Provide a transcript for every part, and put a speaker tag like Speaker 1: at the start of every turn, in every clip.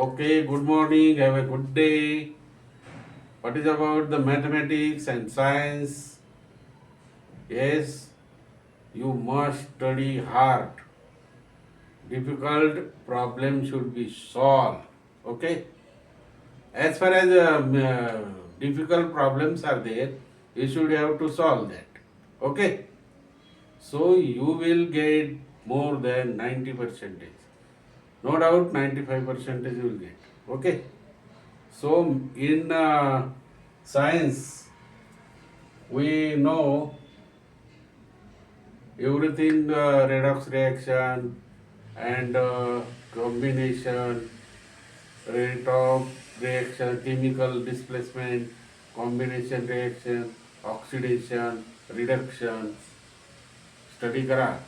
Speaker 1: Okay, good morning. Have a good day. What is about the mathematics and science? Yes, you must study hard. Difficult problems should be solved. Okay. As far as difficult problems are there, you should have to solve that. Okay. So you will get more than 90 percentage. No doubt 95 percentage you will get. Okay. So in science, we know everything redox reaction and combination, rate of reaction, chemical displacement, combination reaction, oxidation, reduction. Study करा.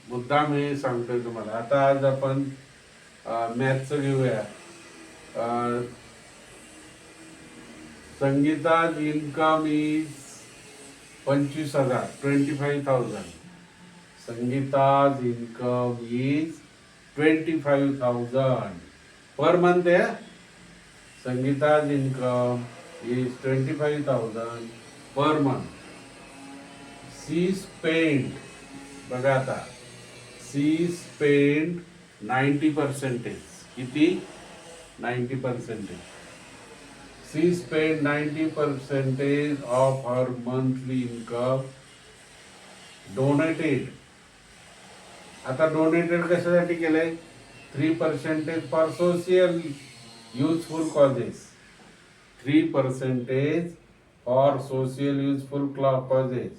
Speaker 1: मुद्दाम हे सांगतोय तुम्हाला. आता आज आपण मॅथ्सचं घेऊया. Sangeeta's income is 25,000, 25,000. Sangeeta's income is 25,000 per month है. Sangeeta's income is 25,000 per month. She spend, बघा आता, सी स्पेंड 90%. किती? 90%. She spent 90% of her monthly income donated. आता डोनेटेड कशासाठी केलंय? 3% for social useful causes. 3% for social useful causes.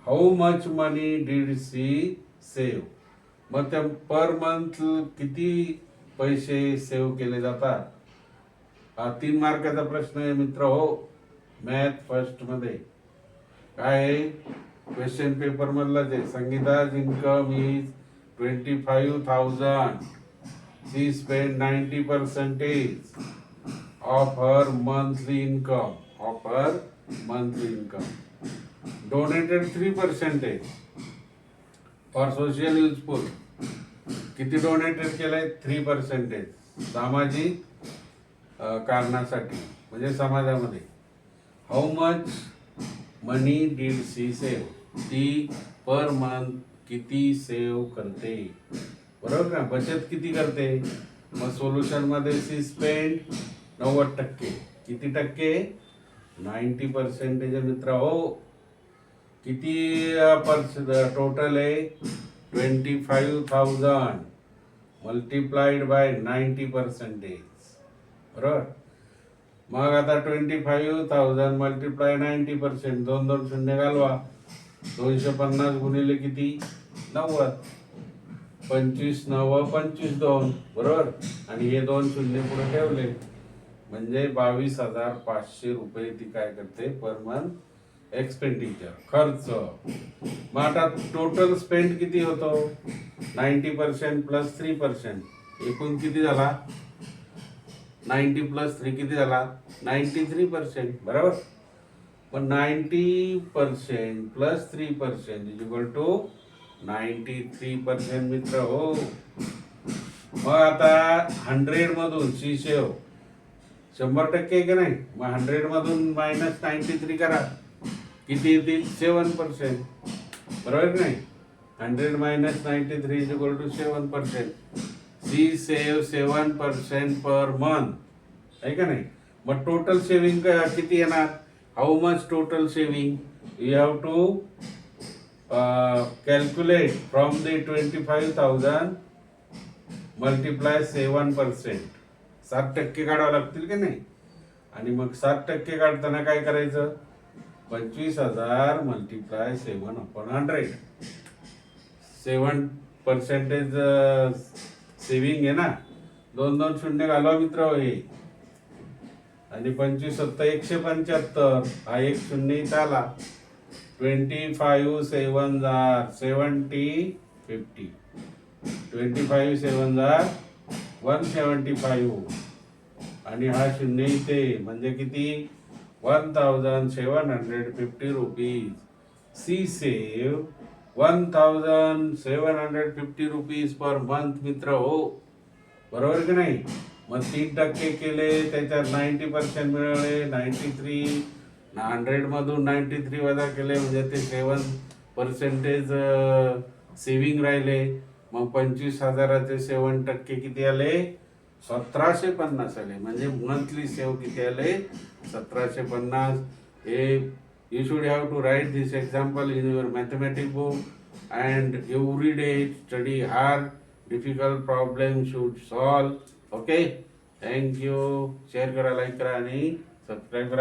Speaker 1: How much money did she save? मग त्या per month किती पैसे सेव्ह केले जातात? हा 3 मार्काचा प्रश्न आहे मित्र हो. मॅथ फर्स्ट मध्ये काय आहे? क्वेश्चन पेपर मधलाच आहे. Sangeeta's income is 25,000. She spend 90% of her monthly income. Donated 3% for social useful. किती डोनेटेड केलंय? 3%. सामाजिक कारणासाठी, म्हणजे समाजामध्ये. How much money did she save? ती पर मंथ किती सेव्ह करते? बरोबर ना. बचत किती करते? मग सोल्युशन मध्ये सी स्पेंड 90%. किती टक्के? 90% मित्र हो. किती टोटल आहे? 25,000 मल्टिप्लाइड बाय 90%. बरोबर. मग आता 25,000 मल्टिप्लाय 90%. 2 शून्य घालवा. 250 गुणिले किती? 90. 25 9 25 2. बरोबर. आणि हे 2 शून्य पुढे ठेवले म्हणजे 22,500 रुपये ती काय करते पर मंथ एक्सपेंडिचर, खर्च. मग आता टोटल स्पेंड किती होतो? 90% प्लस 3%. एकूण किती झाला? 90 प्लस 3 किती झाला? 93%. बरोबर. पण 90% प्लस 3% इज इक्वल टू 93% मित्र हो. मग आता 100 मधून सी सेव 100% की नाही? मग 100 मधून मायनस 93 करा. किती येतील? 7%. बरोबर नाही? 100 minus 93 is equal to 7%. She save 7% per month, आहे का नाही? मग टोटल सेविंग किती येणार? How much total saving? You have to calculate from the 25,000 multiply 7%. 7% काढावं लागतील की नाही? आणि मग 7% काढताना काय करायचं? 25,000 मल्टिप्लाय 7/100. 7% सेविंग आहे ना. 2 शून्य घालवा मित्र हे. आणि 25 7 175. हा 1 शून्य इथं आला. 25 7 70 50. 25 7 175. आणि हा शून्य इथे म्हणजे किती? 1,750 rupees. She save 1,750 rupees per month मित्र हो. बरोबर की नाही? मग 3% केले, त्याच्यात 90% मिळवले, 93, 100 मधून 93 वजा केले म्हणजे ते 7% सेव्हिंग राहिले. मग 25,000चे 7% किती आले? 1750 आले. म्हणजे मंथली सेव्ह किती आले? 1750. हे you should have to write this example in your mathematics book and every day study hard. Difficult problem should solve. Okay. Thank you. Share करा, लाईक करा आणि सबस्क्राईब करा.